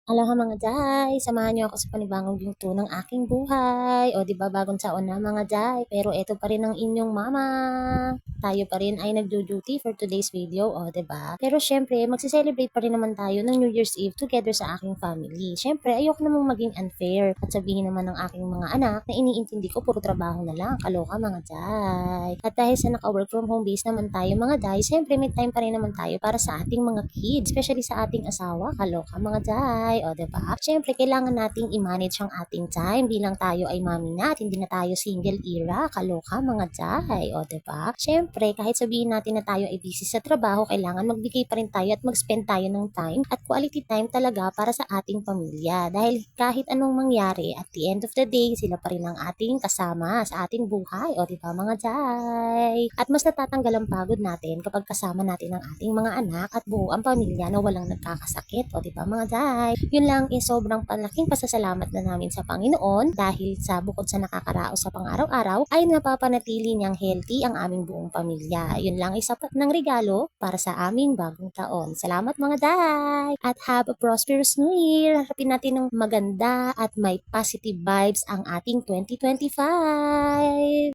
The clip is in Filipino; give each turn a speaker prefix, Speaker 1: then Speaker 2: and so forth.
Speaker 1: Aloha mga Jai, samahan niyo ako sa panibagong ginto ng aking buhay. O di ba bagong taon na mga Jai, pero eto pa rin ang inyong mama. Tayo pa rin ay nagdo-duty for today's video, o di ba? Pero syempre, magse-celebrate pa rin naman tayo ng New Year's Eve together sa aking family. Syempre, ayoko namang maging unfair at sabihin naman ng aking mga anak na iniintindi ko puro trabaho na lang. Kaloka mga Jai. At dahil sa naka-work from home base naman tayo mga Jai, syempre may time pa rin naman tayo para sa ating mga kids, especially sa ating asawa. Kaloka mga Jai. O, diba? Siyempre, kailangan nating i-manage ang ating time bilang tayo ay mami na at hindi na tayo single era. Kaloka, mga Jai. O, diba? Siyempre, kahit sabihin natin na tayo ay busy sa trabaho, kailangan magbigay pa rin tayo at mag-spend tayo ng time at quality time talaga para sa ating pamilya. Dahil kahit anong mangyari, at the end of the day, sila pa rin ang ating kasama sa ating buhay. O, diba, mga Jai? At mas natatanggal ang pagod natin kapag kasama natin ang ating mga anak at buo ang pamilya na walang nagkakasakit. O, diba, mga Jai? Yun lang is sobrang palaking pasasalamat na namin sa Panginoon dahil sa bukod sa nakakaraos sa pang-araw-araw ay napapanatili niyang healthy ang aming buong pamilya. Yun lang ay sapat ng regalo para sa aming bagong taon. Salamat mga day! At have a prosperous New Year! Harapin natin ng maganda at may positive vibes ang ating 2025!